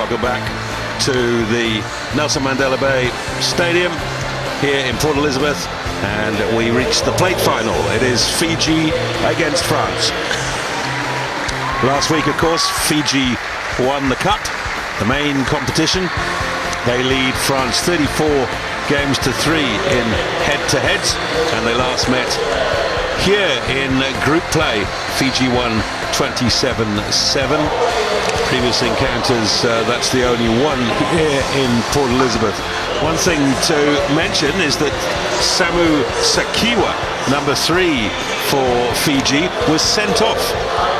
Welcome back to the Nelson Mandela Bay Stadium here in Port Elizabeth, and we reached the plate final. It is Fiji against France. Last week, of course, Fiji won the cup, the main competition. They lead France 34 games to 3 in head-to-heads, and they last met here in group play. Fiji won 27-7. Previous encounters, that's the only one here in Port Elizabeth. One thing to mention is that Samu Sakiwa, number 3 for Fiji, was sent off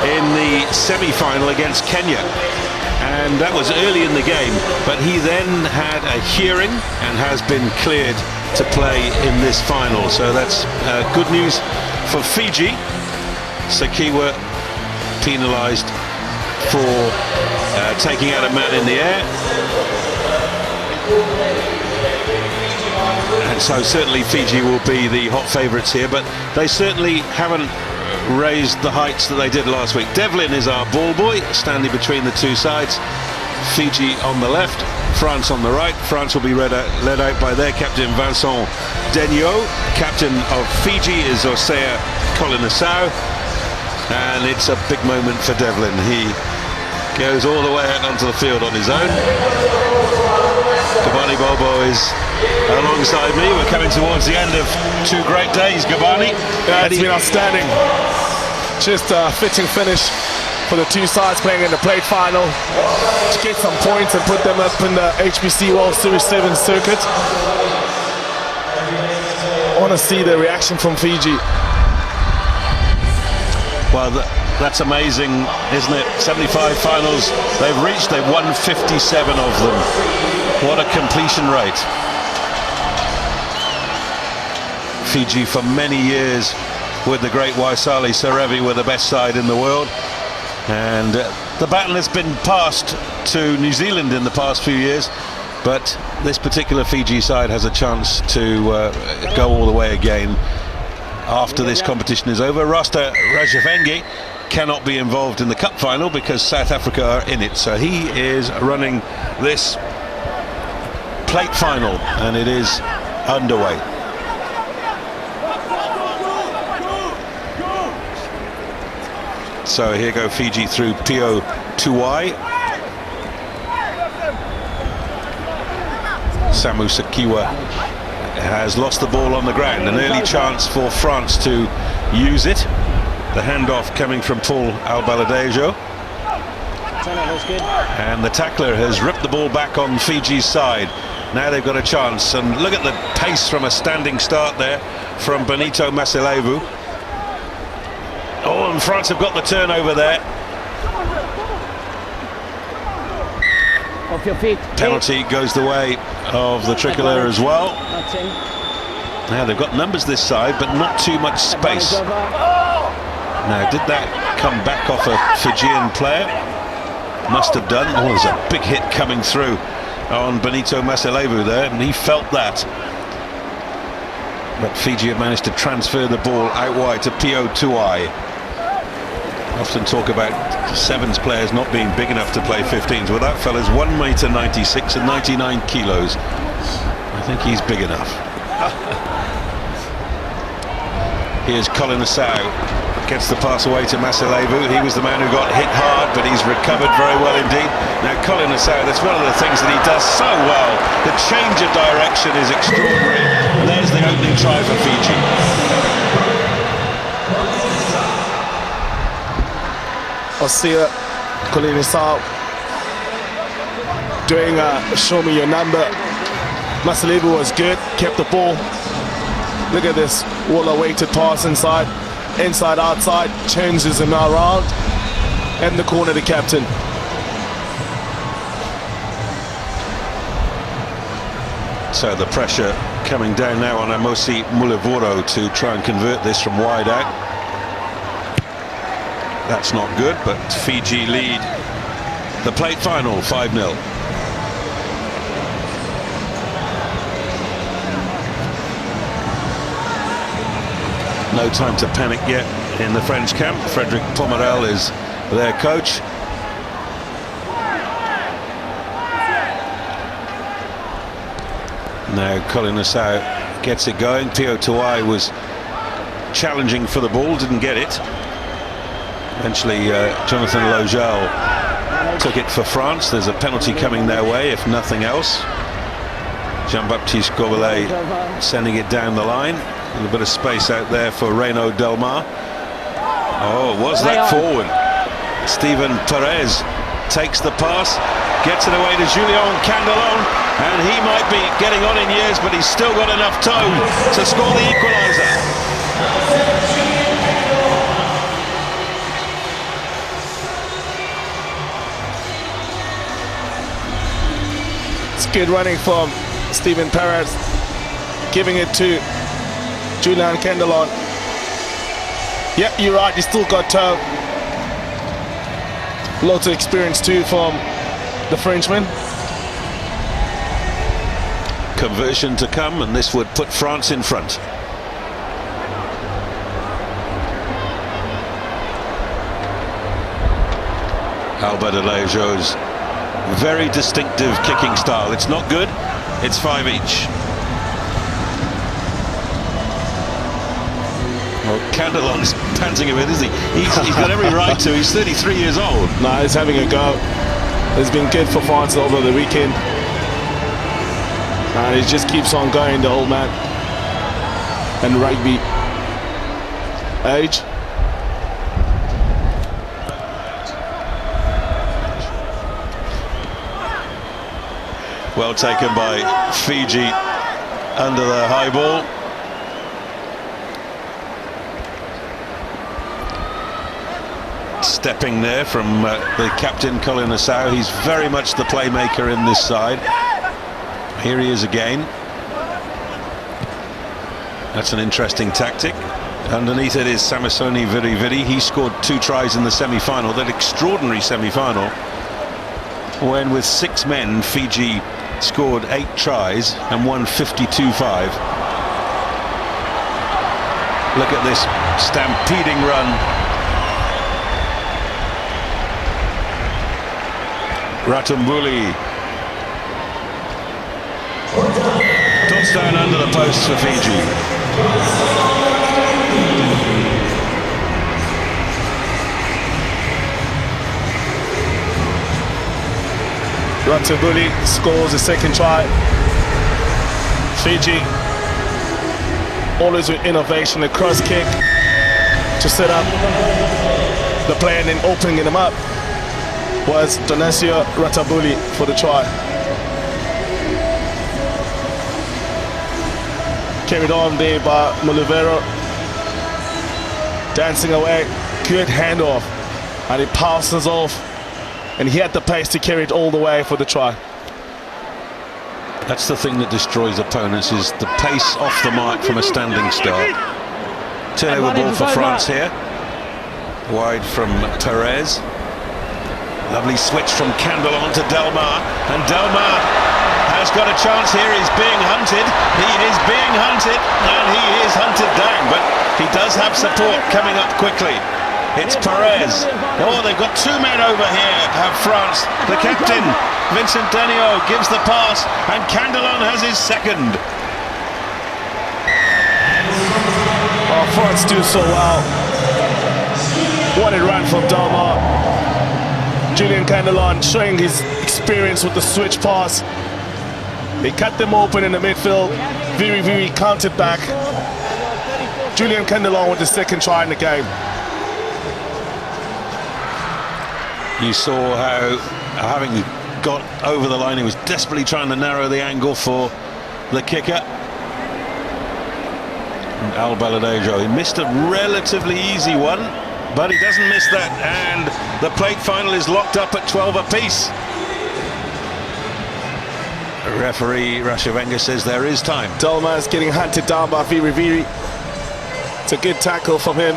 in the semi-final against Kenya. And that was early in the game, but he then had a hearing and has been cleared to play in this final. So that's good news for Fiji. Sakiwa penalised for taking out a man in the air. And so certainly Fiji will be the hot favourites here, but they certainly haven't raised the heights that they did last week. Devlin is our ball boy, standing between the two sides. Fiji on the left, France on the right. France will be led out by their captain Vincent Denio. Captain of Fiji is Osea Kolinasau, and it's a big moment for Devlin. He goes all the way out onto the field on his own. Gabani Bobo is alongside me. We're coming towards the end of 2 great days, Gabani. Yeah, it's been outstanding. Just a fitting finish for the two sides playing in the plate final to get some points and put them up in the HBC World Series 7 circuit. I want to see the reaction from Fiji. Well, that's amazing, isn't it? 75 finals they've reached, they've won 57 of them. What a completion rate. Fiji for many years with the great Waisali Serevi were the best side in the world. And the baton has been passed to New Zealand in the past few years, but this particular Fiji side has a chance to go all the way again after this competition is over. Rasta Rajavenge cannot be involved in the cup final because South Africa are in it, so he is running this plate final, and it is underway. So here go Fiji through Pio Tuai. Samu Sakiwa has lost the ball on the ground. An early chance for France to use it. The handoff coming from Paul Albaladejo. And the tackler has ripped the ball back on Fiji's side. Now they've got a chance. And look at the pace from a standing start there from Benito Masilevu. Oh, and France have got the turnover there. Off your feet. Penalty goes the way of the tricolour as well. Now they've got numbers this side, but not too much space. Now, did that come back off a Fijian player? Must have done. Oh, there's a big hit coming through on Benito Masilevu there, and he felt that. But Fiji have managed to transfer the ball out wide to Pio Tuai. Often talk about sevens players not being big enough to play 15s. Well, that fella's 1m96 and 99 kilos. I think he's big enough. Here's Kolinasau. Gets the pass away to Masilevu. He was the man who got hit hard, but he's recovered very well indeed. Now Kolinasau, that's one of the things that he does so well. The change of direction is extraordinary. And there's the opening try for Fiji. Osea Kolinasau doing show me your number. Masilevu was good, kept the ball. Look at this well-awaited pass inside, outside, changes him around, and the corner to captain. So the pressure coming down now on Amosi Mulivoro to try and convert this from wide out. That's not good, but Fiji lead the plate final 5-0. No time to panic yet in the French camp. Frédéric Pomerel is their coach. Now Colin Nassau gets it going. Pio Tuai was challenging for the ball, didn't get it. Eventually Jonathan Lojal took it for France. There's a penalty coming their way, if nothing else. Jean-Baptiste Gobelet sending it down the line. A little bit of space out there for Renaud Delmar. Oh, was that forward? Stephen Perez takes the pass, gets it away to Julien Candelon, and he might be getting on in years, but he's still got enough toe to score the equaliser. It's good running from Stephen Perez, giving it to Julien Candelon. Yeah, you're right, he's still got toe. Lots of experience too from the Frenchman. Conversion to come, and this would put France in front. Albert Alejo's very distinctive kicking style. It's not good, it's 5 each. Well, Candelon's panting a bit, isn't he? He's got every right to. He's 33 years old. No, he's having a go. It's been good for France over the weekend. And he just keeps on going, the old man. And rugby age. Well taken by Fiji under the high ball. Stepping there from the captain, Colin Nassau. He's very much the playmaker in this side. Here he is again. That's an interesting tactic. Underneath it is Samisoni Viriviri. He scored 2 tries in the semi-final, that extraordinary semi-final, when with 6 men Fiji scored 8 tries and won 52-5. Look at this stampeding run. Ratumbuli. Touchdown under the posts for Fiji. Ratumbuli scores the second try. Fiji, always with innovation, a cross kick to set up the play and then opening them up was Donacio Ratumbuli for the try. Carried on there by Molivero, dancing away, good handoff, and he passes off, and he had the pace to carry it all the way for the try. That's the thing that destroys opponents, is the pace off the mark from a standing start. Turnover ball for France here, wide from Perez. Lovely switch from Candelon to Delmar, and Delmar has got a chance here. He's being hunted. He is being hunted, and he is hunted down, but he does have support coming up quickly. It's Perez. Oh, they've got 2 men over here, have France. The captain, Vincent Daniel, gives the pass, and Candelon has his second. Oh, France do so well. What a run from Delmar. Julien Candelon showing his experience with the switch pass. They cut them open in the midfield. Very counted back. Julien Candelon with the second try in the game. You saw how, having got over the line, he was desperately trying to narrow the angle for the kicker. And Al Baladejo, he missed a relatively easy one, but he doesn't miss that, and the plate final is locked up at 12 apiece. Referee Rashavenga says there is time. Delmar is getting hunted down by Viriviri. It's a good tackle from him.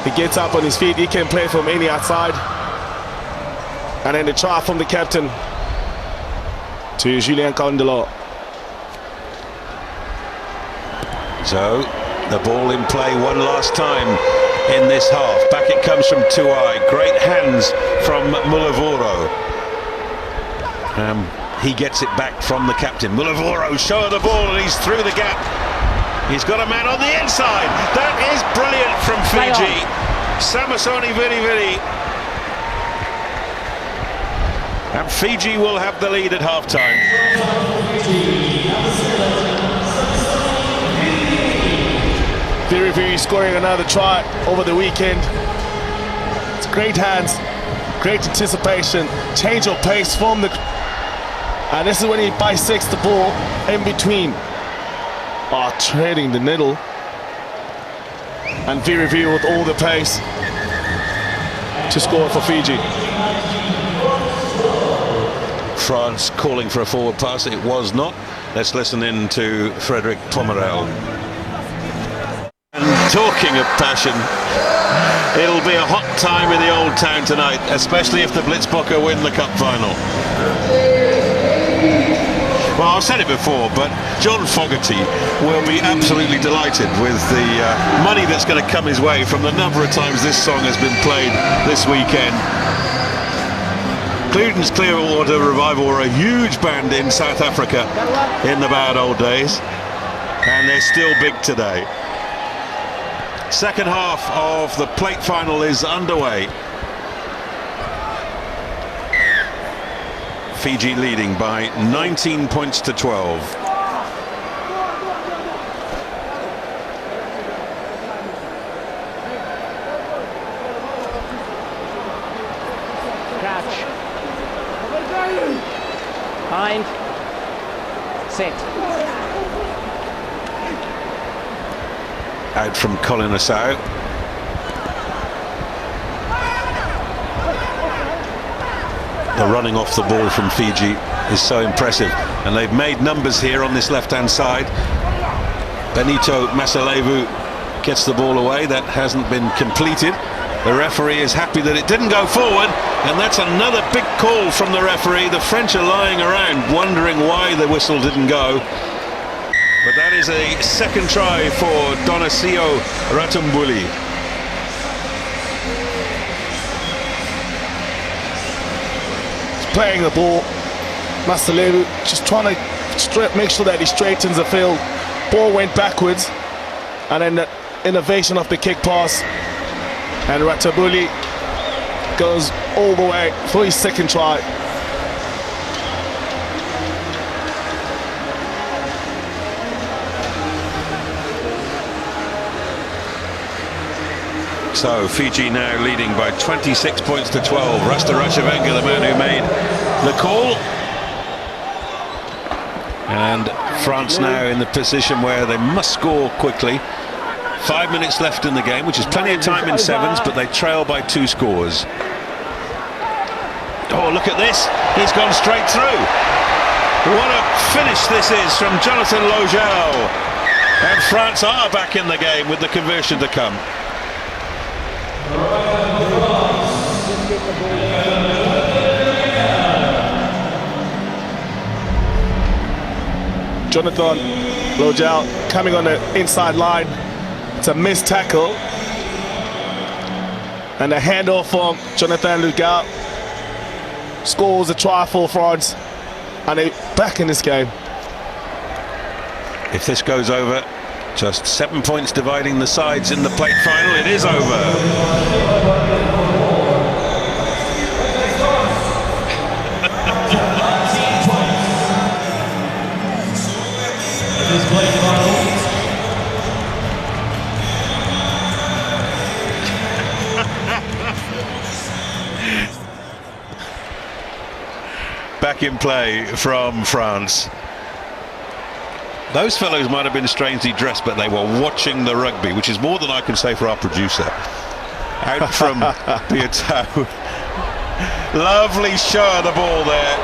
He gets up on his feet. He can play from any outside. And then the try from the captain to Julien Candelon. So the ball in play one last time in this half. Back it comes from Tuai. Great hands from Mulivoro. he gets it back from the captain. Mulavoro show the ball and he's through the gap. He's got a man on the inside. That is brilliant from Fiji. Samasoni Vili Vili. And Fiji will have the lead at half-time. Viri scoring another try over the weekend. It's great hands, great anticipation, change of pace from the... And this is when he bisects the ball in between. Trading the needle. And Viri with all the pace to score for Fiji. France calling for a forward pass. It was not. Let's listen in to Frederick Pomerel. And talking of passion, it'll be a hot time in the old town tonight, especially if the Blitzbokke win the cup final. Well, I've said it before, but John Fogarty will be absolutely delighted with the money that's going to come his way from the number of times this song has been played this weekend. Creedence Clearwater Revival were a huge band in South Africa in the bad old days, and they're still big today. Second half of the plate final is underway. Fiji leading by 19 points to 12. Catch. Bind. Set. Out from Colin Asau. The running off the ball from Fiji is so impressive, and they've made numbers here on this left-hand side. Benito Masalevu gets the ball away. That hasn't been completed. The referee is happy that it didn't go forward, and that's another big call from the referee. The French are lying around wondering why the whistle didn't go. But that is a second try for Donacio Ratumbuli. Playing the ball, Masalevu just trying to make sure that he straightens the field. Ball went backwards, and then the innovation of the kick pass, and Ratumbuli goes all the way for his second try. So Fiji now leading by 26 points to 12. Rasta Rashavenga, the man who made the call. And France now in the position where they must score quickly. 5 minutes left in the game, which is plenty of time in sevens, but they trail by 2 scores. Oh, look at this. He's gone straight through. What a finish this is from Jonathan Logel. And France are back in the game with the conversion to come. Jonathan Logel coming on the inside line. It's a missed tackle. And a handoff from Jonathan Logel. Scores a try for France. And they're back in this game. If this goes over, just 7 points dividing the sides in the plate final. It is over. Back in play from France. Those fellows might have been strangely dressed, but they were watching the rugby, which is more than I can say for our producer. Out from Piatau. Lovely show of the ball there,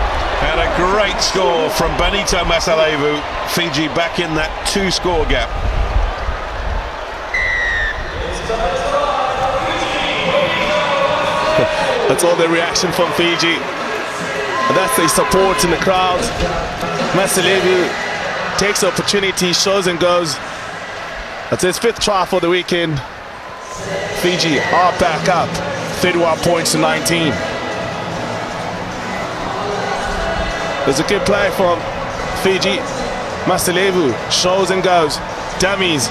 and a great score from Benito Masalevu. Fiji back in that 2-score gap. That's all the reaction from Fiji. And that's the support in the crowd. Masalevu takes the opportunity, shows and goes. That's his 5th try for the weekend. Fiji are back up, 31 points to 19. There's a good play from Fiji. Masalevu shows and goes. Dummies.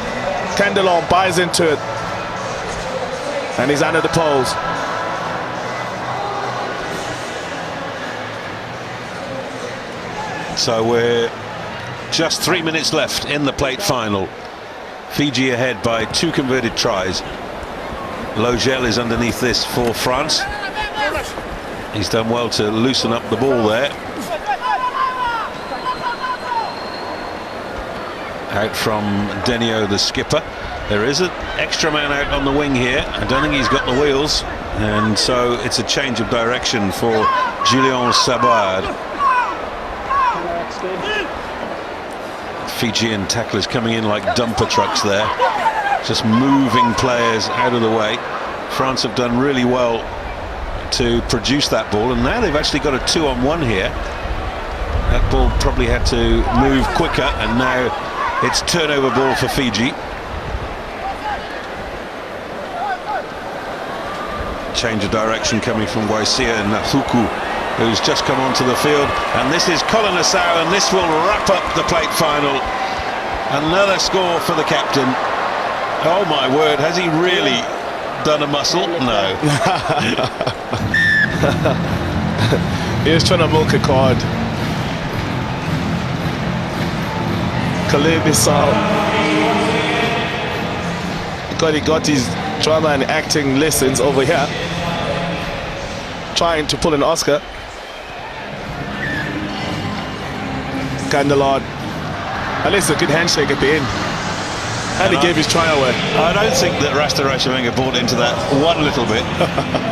Candelon buys into it. And he's under the poles. So we're just 3 minutes left in the plate final. Fiji ahead by 2 converted tries. Logel is underneath this for France. He's done well to loosen up the ball there. Out from Denio, the skipper. There is an extra man out on the wing here. I don't think he's got the wheels, and so it's a change of direction for Julien Sabard. Fijian tacklers coming in like dumper trucks there, just moving players out of the way. France have done really well to produce that ball, and now they've actually got a 2-on-1 here. That ball probably had to move quicker, and now it's turnover ball for Fiji. Change of direction coming from Waisia Nathuku, who's just come onto the field, and this is Colin Nassau, and this will wrap up the plate final. Another score for the captain. Oh my word, has he really done a muscle? No. He was trying to milk a card. Khalid Bissau got his drama and acting lessons over here, trying to pull an Oscar. Candelard, at least a good handshake at the end, and he gave his try away. I don't think that Rasta Rashavenga bought into that one little bit.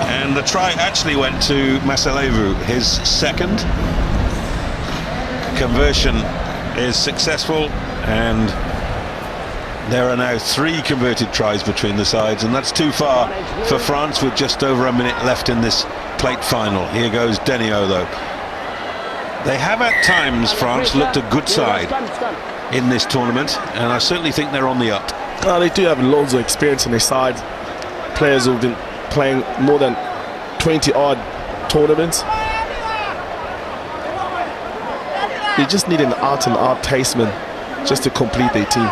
And the try actually went to Masalevu, his second. Conversion is successful, and there are now 3 converted tries between the sides, and that's too far for France with just over a minute left in this plate final. Here goes Denio though. They have at times, France, looked a good side in this tournament, and I certainly think they're on the up. They do have loads of experience on their side. Players who've been playing more than 20-odd tournaments. They just need an out-and-out paceman just to complete their team.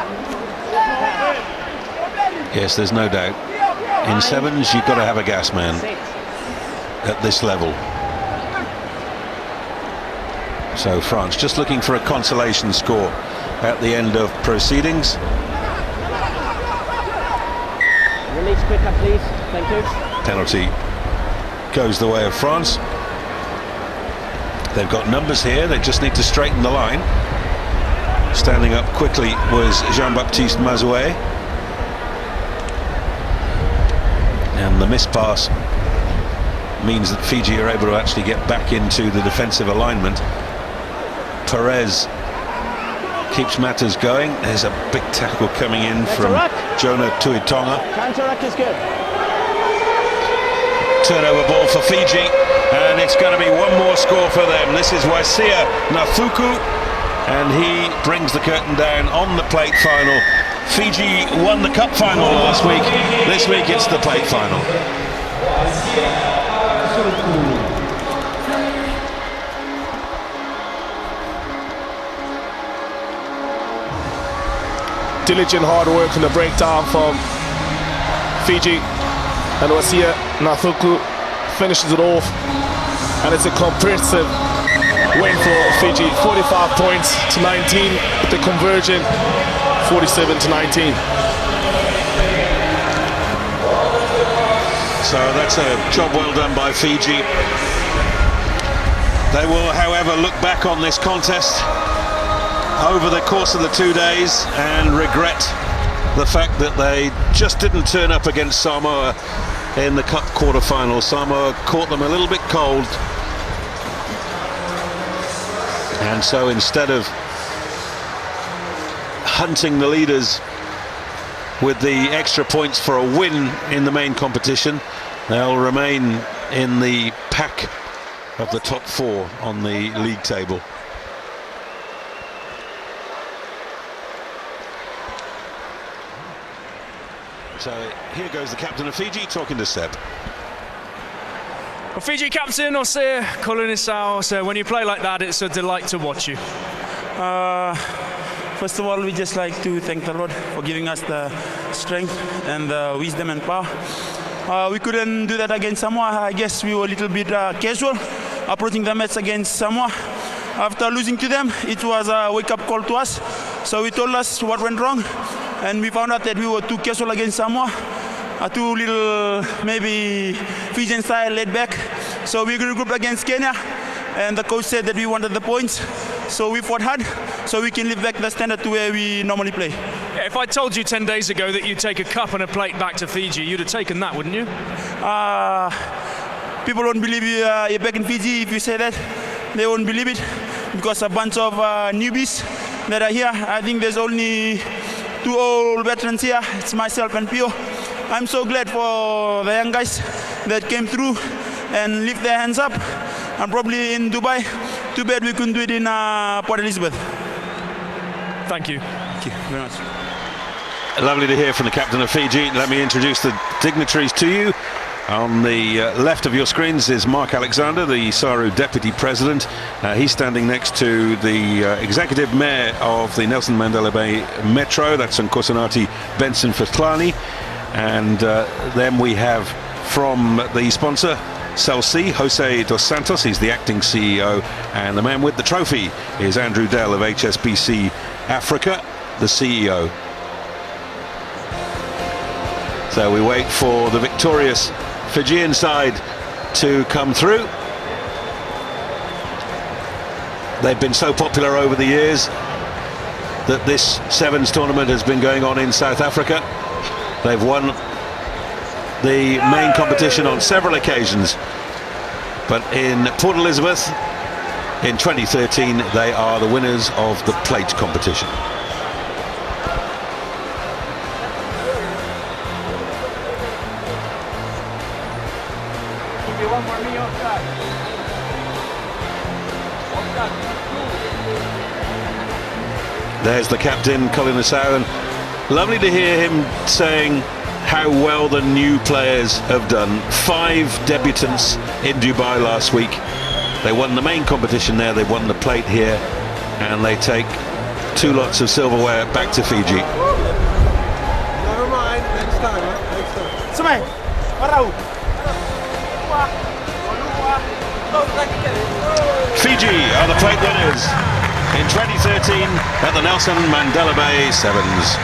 Yes, there's no doubt. In sevens, you've got to have a gas man at this level. So France just looking for a consolation score at the end of proceedings. Release quicker, please. Thank you. Penalty goes the way of France. They've got numbers here, they just need to straighten the line. Standing up quickly was Jean-Baptiste Mazoué. And the missed pass means that Fiji are able to actually get back into the defensive alignment. Perez keeps matters going. There's a big tackle coming in from Jonah Tuitonga. Counter-ruck is good. Turnover ball for Fiji, and it's going to be one more score for them. This is Waisia Nathuku, and he brings the curtain down on the plate final. Fiji won the cup final last week. This week it's the plate final. Diligent hard work in the breakdown from Fiji, and Waisia Nathuku finishes it off, and it's a comprehensive win for Fiji. 45 points to 19, the conversion 47 to 19. So that's a job well done by Fiji. They will, however, look back on this contest over the course of the 2 days and regret the fact that they just didn't turn up against Samoa in the cup quarter-final. Samoa caught them a little bit cold, and so instead of hunting the leaders with the extra points for a win in the main competition, they'll remain in the pack of the top 4 on the league table. So here goes the captain of Fiji talking to Seb. Well, Fiji captain Osir Kolonisau, so when you play like that, it's a delight to watch you. First of all, we just like to thank the Lord for giving us the strength and the wisdom and power. We couldn't do that against Samoa. I guess we were a little bit casual approaching the match against Samoa. After losing to them, it was a wake-up call to us. So we told us what went wrong, and we found out that we were too casual against Samoa. Too little, maybe Fijian style, laid back. So we regrouped against Kenya, and the coach said that we wanted the points. So we fought hard, so we can live back the standard to where we normally play. Yeah, if I told you 10 days ago that you'd take a cup and a plate back to Fiji, you'd have taken that, wouldn't you? People won't believe you're back in Fiji if you say that. They won't believe it because a bunch of newbies that are here. I think there's only 2 old veterans here. It's myself and Pio. I'm so glad for the young guys that came through and lift their hands up. I'm probably in Dubai. Too bad we couldn't do it in Port Elizabeth. Thank you. Thank you very much. Lovely to hear from the captain of Fiji. Let me introduce the dignitaries to you. On the left of your screens is Mark Alexander, the SARU Deputy President. He's standing next to the Executive Mayor of the Nelson Mandela Bay Metro, that's Nkosinati Benson Fatlani. And then we have from the sponsor, Celsi, Jose Dos Santos, he's the acting CEO, and the man with the trophy is Andrew Dell of HSBC Africa, the CEO. So we wait for the victorious Fijian side to come through. They've been so popular over the years that this Sevens tournament has been going on in South Africa. They've won the main competition on several occasions, but in Port Elizabeth in 2013 they are the winners of the plate competition. There's the captain, Kolonisau, and lovely to hear him saying how well the new players have done. 5 debutants in Dubai last week. They won the main competition there, they won the plate here, and they take 2 lots of silverware back to Fiji. Never mind, next time, next time. Fiji are the plate winners in 2013 at the Nelson Mandela Bay Sevens.